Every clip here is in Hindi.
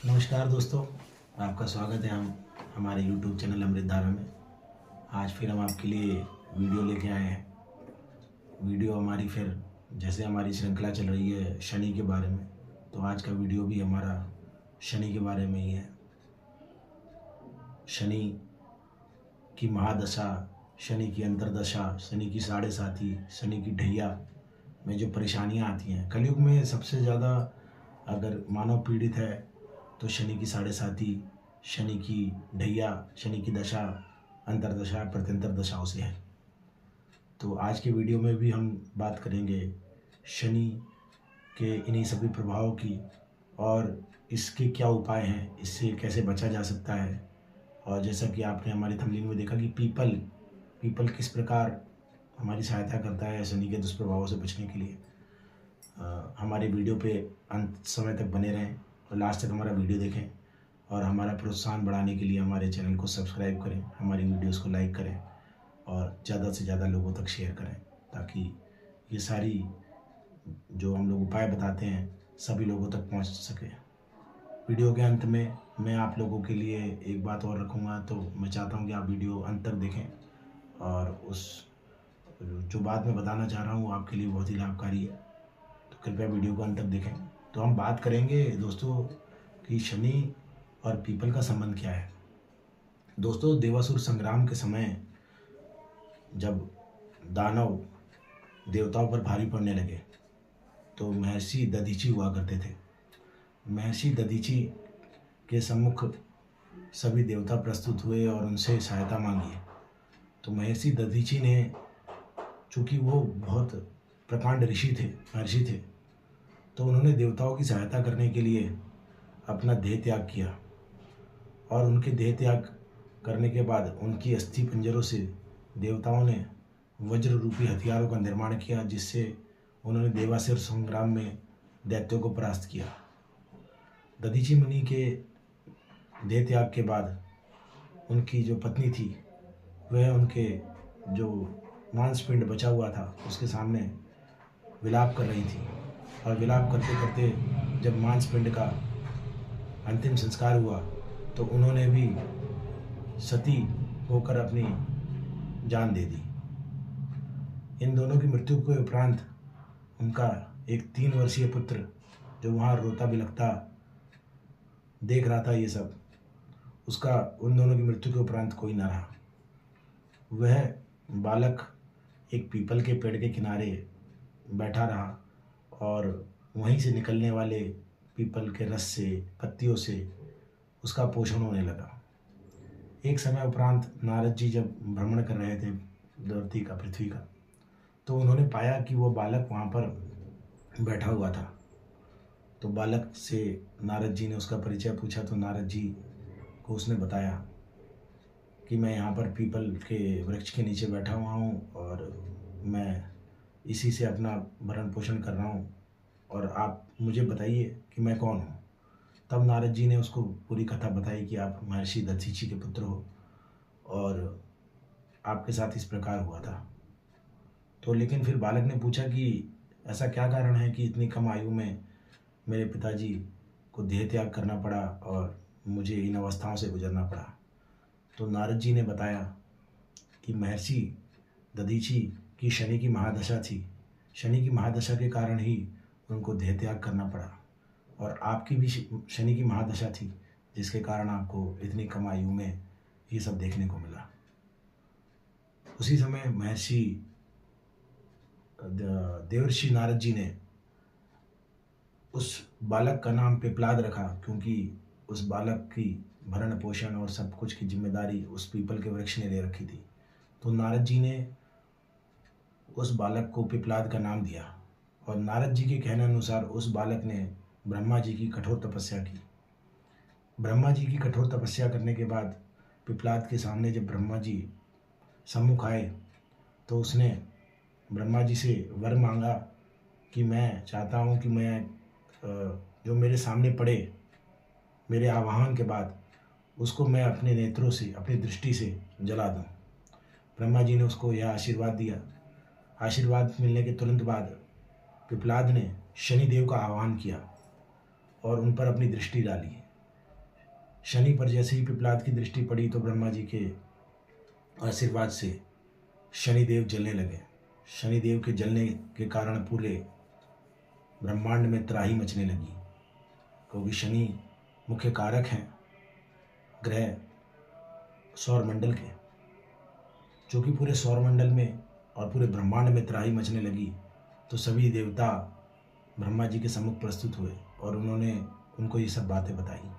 नमस्कार दोस्तों, आपका स्वागत है हम हमारे YouTube चैनल अमृत धारा में। आज फिर हम आपके लिए वीडियो लेके आए हैं। वीडियो हमारी फिर जैसे हमारी श्रृंखला चल रही है शनि के बारे में, तो आज का वीडियो भी हमारा शनि के बारे में ही है। शनि की महादशा, शनि की अंतर्दशा, शनि की साढ़े साथी, शनि की ढैया में जो परेशानियां आती हैं कलयुग में सबसे ज़्यादा अगर मानव पीड़ित है तो शनि की साढ़े साथी, शनि की ढैया, शनि की दशा, अंतर्दशा, प्रत्यंतर दशाओं से है। तो आज के वीडियो में भी हम बात करेंगे शनि के इन्हीं सभी प्रभावों की और इसके क्या उपाय हैं, इससे कैसे बचा जा सकता है। और जैसा कि आपने हमारी थंबनेल में देखा कि पीपल किस प्रकार हमारी सहायता करता है शनि के दुष्प्रभावों से बचने के लिए। हमारे वीडियो पे अंत समय तक बने रहें और लास्ट तक हमारा वीडियो देखें और हमारा प्रोत्साहन बढ़ाने के लिए हमारे चैनल को सब्सक्राइब करें, हमारी वीडियोस को लाइक करें और ज़्यादा से ज़्यादा लोगों तक शेयर करें, ताकि ये सारी जो हम लोग उपाय बताते हैं सभी लोगों तक पहुंच सके। वीडियो के अंत में मैं आप लोगों के लिए एक बात और रखूँगा, तो मैं चाहता हूँ कि आप वीडियो अंत तक देखें और उस जो बात मैं बताना चाह रहा हूँ वो आपके लिए बहुत ही लाभकारी है, तो कृपया वीडियो को अंत तक देखें। तो हम बात करेंगे दोस्तों कि शनि और पीपल का संबंध क्या है। दोस्तों, देवासुर संग्राम के समय जब दानव देवताओं पर भारी पड़ने लगे तो महर्षि दधीची हुआ करते थे। महर्षि दधीची के सम्मुख सभी देवता प्रस्तुत हुए और उनसे सहायता मांगी। तो महर्षि दधीची ने, चूँकि वो बहुत प्रकांड महर्षि थे, तो उन्होंने देवताओं की सहायता करने के लिए अपना देह त्याग किया और उनके देह त्याग करने के बाद उनकी अस्थि पंजरों से देवताओं ने वज्र रूपी हथियारों का निर्माण किया, जिससे उन्होंने देवासुर संग्राम में दैत्यों को परास्त किया। दधीची मुनि के देह त्याग के बाद उनकी जो पत्नी थी वह उनके जो मांसपिंड बचा हुआ था उसके सामने विलाप कर रही थी और विलाप करते करते जब मांसपिंड का अंतिम संस्कार हुआ तो उन्होंने भी सती होकर अपनी जान दे दी। इन दोनों की मृत्यु के उपरांत उनका एक 3 वर्षीय पुत्र जो वहाँ रोता बिलखता देख रहा था ये सब, उसका उन दोनों की मृत्यु के उपरांत कोई न रहा। वह बालक एक पीपल के पेड़ के किनारे बैठा रहा और वहीं से निकलने वाले पीपल के रस से, पत्तियों से उसका पोषण होने लगा। एक समय उपरांत नारद जी जब भ्रमण कर रहे थे पृथ्वी का, तो उन्होंने पाया कि वो बालक वहाँ पर बैठा हुआ था। तो बालक से नारद जी ने उसका परिचय पूछा, तो नारद जी को उसने बताया कि मैं यहाँ पर पीपल के वृक्ष के नीचे बैठा हुआ हूँ और मैं इसी से अपना भरण पोषण कर रहा हूँ और आप मुझे बताइए कि मैं कौन हूँ। तब नारद जी ने उसको पूरी कथा बताई कि आप महर्षि दधीची के पुत्र हो और आपके साथ इस प्रकार हुआ था। तो लेकिन फिर बालक ने पूछा कि ऐसा क्या कारण है कि इतनी कम आयु में मेरे पिताजी को देह त्याग करना पड़ा और मुझे इन अवस्थाओं से गुजरना पड़ा। तो नारद जी ने बताया कि महर्षि दधीची की शनि की महादशा थी। शनि की महादशा के कारण ही उनको देह त्याग करना पड़ा और आपकी भी शनि की महादशा थी, जिसके कारण आपको इतनी कम आयु में ये सब देखने को मिला। उसी समय महर्षि देवर्षि नारद जी ने उस बालक का नाम पिपलाद रखा, क्योंकि उस बालक की भरण पोषण और सब कुछ की जिम्मेदारी उस पीपल के वृक्ष ने ले रखी थी। तो नारद जी ने उस बालक को पिपलाद का नाम दिया और नारद जी के कहने अनुसार उस बालक ने ब्रह्मा जी की कठोर तपस्या की। ब्रह्मा जी की कठोर तपस्या करने के बाद पिपलाद के सामने जब ब्रह्मा जी सम्मुख आए तो उसने ब्रह्मा जी से वर मांगा कि मैं चाहता हूँ कि मैं जो मेरे सामने पड़े मेरे आवाहन के बाद उसको मैं अपने नेत्रों से, अपनी दृष्टि से जला दूँ। ब्रह्मा जी ने उसको यह आशीर्वाद दिया। आशीर्वाद मिलने के तुरंत बाद पिपलाद ने शनिदेव का आह्वान किया और उन पर अपनी दृष्टि डाली शनि पर जैसे ही पिपलाद की दृष्टि पड़ी तो ब्रह्मा जी के आशीर्वाद से शनिदेव जलने लगे। शनिदेव के जलने के कारण पूरे ब्रह्मांड में त्राही मचने लगी, क्योंकि शनि मुख्य कारक हैं ग्रह सौर मंडल के, जो कि पूरे सौर मंडल में और पूरे ब्रह्मांड में त्राही मचने लगी। तो सभी देवता ब्रह्मा जी के सम्मुख प्रस्तुत हुए और उन्होंने उनको ये सब बातें बताई।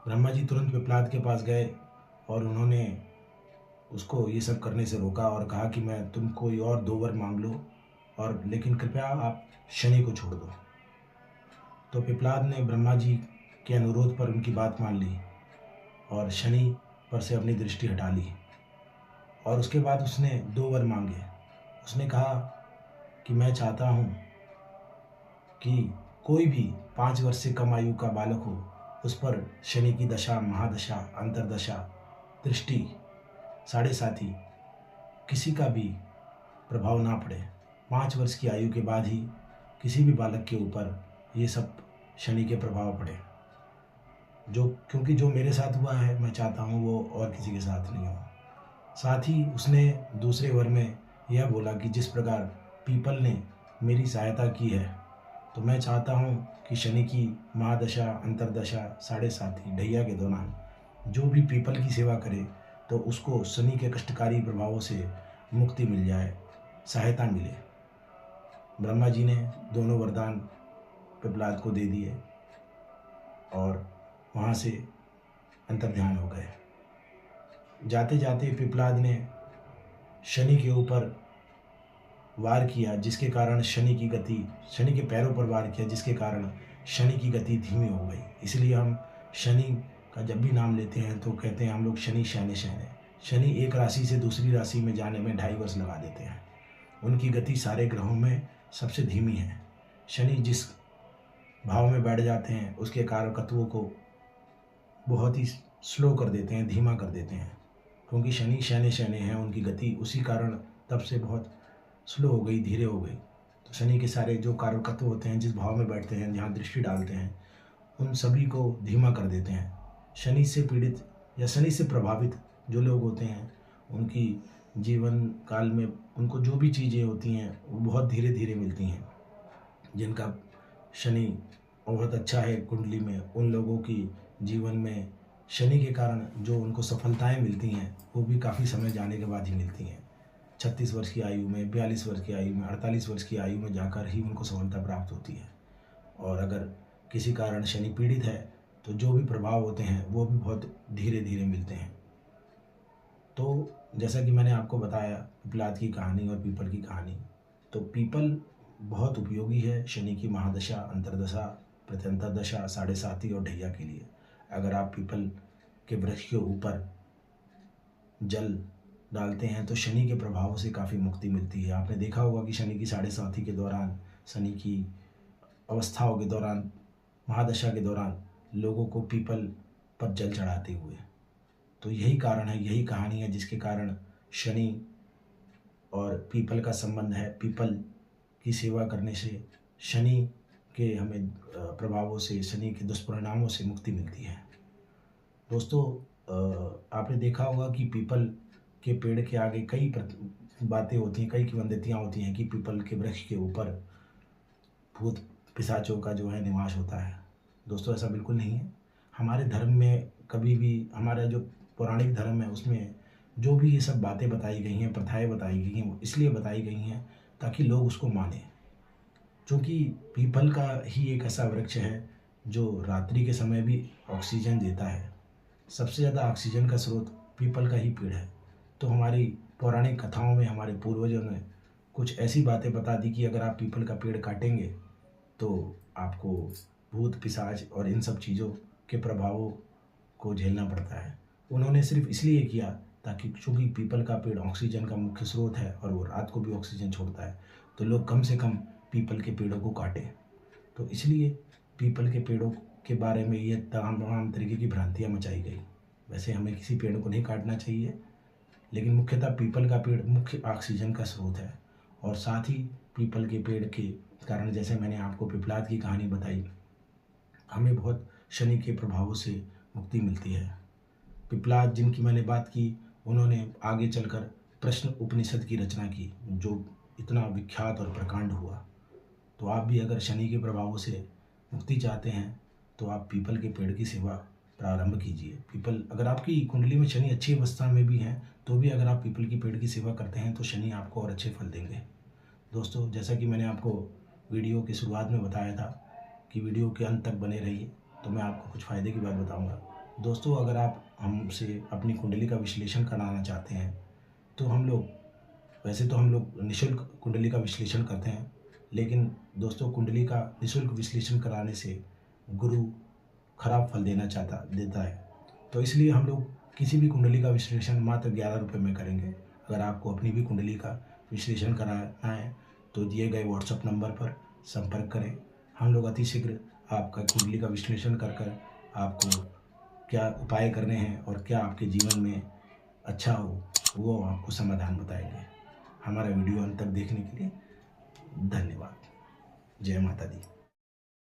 ब्रह्मा जी तुरंत पिपलाद के पास गए और उन्होंने उसको ये सब करने से रोका और कहा कि मैं तुम कोई और 2 वर मांग लो, और लेकिन कृपया आप शनि को छोड़ दो। तो पिपलाद ने ब्रह्मा जी के अनुरोध पर उनकी बात मान ली और शनि पर से अपनी दृष्टि हटा ली। और उसके बाद उसने 2 वर मांगे। उसने कहा कि मैं चाहता हूँ कि कोई भी 5 वर्ष से कम आयु का बालक हो, उस पर शनि की दशा, महादशा, अंतरदशा, दृष्टि, साढ़े साथी किसी का भी प्रभाव ना पड़े। 5 वर्ष की आयु के बाद ही किसी भी बालक के ऊपर ये सब शनि के प्रभाव पड़े। क्योंकि जो मेरे साथ हुआ है, मैं चाहता हूँ वो और किसी के साथ नहीं हो। साथ ही उसने दूसरे वर में यह बोला कि जिस प्रकार पीपल ने मेरी सहायता की है, तो मैं चाहता हूँ कि शनि की महादशा, अंतरदशा, साढ़े साथी, ढैया के दौरान जो भी पीपल की सेवा करे तो उसको शनि के कष्टकारी प्रभावों से मुक्ति मिल जाए, सहायता मिले। ब्रह्मा जी ने दोनों वरदान पिपलाद को दे दिए और वहाँ से अंतर्ध्यान हो गए। जाते जाते पिपलाद ने शनि के ऊपर वार किया, जिसके कारण शनि के पैरों पर वार किया, जिसके कारण शनि की गति धीमी हो गई। इसलिए हम शनि का जब भी नाम लेते हैं तो कहते हैं हम लोग शनि शयने शयने। शनि एक राशि से दूसरी राशि में जाने में 2.5 वर्ष लगा देते हैं। उनकी गति सारे ग्रहों में सबसे धीमी है। शनि जिस भाव में बैठ जाते हैं उसके कारकत्वों को बहुत ही स्लो कर देते हैं, धीमा कर देते हैं, क्योंकि शनि शयने शयने हैं। उनकी गति उसी कारण तब से बहुत स्लो हो गई, धीरे हो गई। तो शनि के सारे जो कारकत्व होते हैं, जिस भाव में बैठते हैं, जहाँ दृष्टि डालते हैं, उन सभी को धीमा कर देते हैं। शनि से पीड़ित या शनि से प्रभावित जो लोग होते हैं, उनकी जीवन काल में उनको जो भी चीज़ें होती हैं वो बहुत धीरे धीरे मिलती हैं। जिनका शनि बहुत अच्छा है कुंडली में, उन लोगों की जीवन में शनि के कारण जो उनको सफलताएं मिलती हैं वो भी काफ़ी समय जाने के बाद ही मिलती हैं। 36 वर्ष की आयु में, 42 वर्ष की आयु में, 48 वर्ष की आयु में जाकर ही उनको सफलता प्राप्त होती है। और अगर किसी कारण शनि पीड़ित है तो जो भी प्रभाव होते हैं वो भी बहुत धीरे धीरे मिलते हैं। तो जैसा कि मैंने आपको बताया पिपलाद की कहानी और पीपल की कहानी, तो पीपल बहुत उपयोगी है शनि की महादशा, अंतरदशा, प्रत्यंतरदशा, साढ़े साथी और ढैया के लिए। अगर आप पीपल के वृक्ष के ऊपर जल डालते हैं तो शनि के प्रभावों से काफ़ी मुक्ति मिलती है। आपने देखा होगा कि शनि की साढ़े साथी के दौरान, शनि की अवस्थाओं के दौरान, महादशा के दौरान लोगों को पीपल पर जल चढ़ाते हुए, तो यही कारण है, यही कहानी है जिसके कारण शनि और पीपल का संबंध है। पीपल की सेवा करने से शनि के हमें प्रभावों से, शनि के दुष्परिणामों से मुक्ति मिलती है। दोस्तों, आपने देखा होगा कि पीपल के पेड़ के आगे कई बातें होती हैं, कई किंवदंतियाँ होती हैं कि पीपल के वृक्ष के ऊपर भूत पिशाचों का जो है निवास होता है। दोस्तों, ऐसा बिल्कुल नहीं है। हमारे धर्म में कभी भी, हमारा जो पौराणिक धर्म है उसमें जो भी ये सब बातें बताई गई हैं, प्रथाएं बताई गई हैं, वो इसलिए बताई गई हैं ताकि लोग उसको मानें। क्योंकि पीपल का ही एक ऐसा वृक्ष है जो रात्रि के समय भी ऑक्सीजन देता है। सबसे ज़्यादा ऑक्सीजन का स्रोत पीपल का ही पेड़ है। तो हमारी पौराणिक कथाओं में हमारे पूर्वजों ने कुछ ऐसी बातें बता दी कि अगर आप पीपल का पेड़ काटेंगे तो आपको भूत पिशाच और इन सब चीज़ों के प्रभावों को झेलना पड़ता है। उन्होंने सिर्फ इसलिए किया ताकि, चूँकि पीपल का पेड़ ऑक्सीजन का मुख्य स्रोत है और वो रात को भी ऑक्सीजन छोड़ता है, तो लोग कम से कम पीपल के पेड़ों को काटें। तो इसलिए पीपल के पेड़ों के बारे में ये तमाम तरीके की भ्रांतियाँ मचाई गई। वैसे हमें किसी पेड़ को नहीं काटना चाहिए, लेकिन मुख्यतः पीपल का पेड़ मुख्य ऑक्सीजन का स्रोत है। और साथ ही पीपल के पेड़ के कारण, जैसे मैंने आपको पिपलाद की कहानी बताई, हमें बहुत शनि के प्रभावों से मुक्ति मिलती है। पिपलाद जिनकी मैंने बात की, उन्होंने आगे चलकर प्रश्न उपनिषद की रचना की, जो इतना विख्यात और प्रकांड हुआ। तो आप भी अगर शनि के प्रभावों से मुक्ति चाहते हैं तो आप पीपल के पेड़ की सेवा प्रारंभ कीजिए। पीपल, अगर आपकी कुंडली में शनि अच्छी अवस्था में भी हैं तो भी अगर आप पीपल की पेड़ की सेवा करते हैं तो शनि आपको और अच्छे फल देंगे। दोस्तों, जैसा कि मैंने आपको वीडियो की शुरुआत में बताया था कि वीडियो के अंत तक बने रहिए, तो मैं आपको कुछ फ़ायदे की बात बताऊंगा। दोस्तों, अगर आप हमसे अपनी कुंडली का विश्लेषण कराना चाहते हैं तो हम लोग निःशुल्क कुंडली का विश्लेषण करते हैं, लेकिन दोस्तों कुंडली का निःशुल्क विश्लेषण कराने से गुरु खराब फल देता है। तो इसलिए हम लोग किसी भी कुंडली का विश्लेषण मात्र 11 रुपये में करेंगे। अगर आपको अपनी भी कुंडली का विश्लेषण कराना है तो दिए गए व्हाट्सएप नंबर पर संपर्क करें। हम लोग अति शीघ्र आपका कुंडली का विश्लेषण कर आपको क्या उपाय करने हैं और क्या आपके जीवन में अच्छा हो वो आपको समाधान बताएंगे। हमारा वीडियो अंत तक देखने के लिए धन्यवाद। जय माता दी।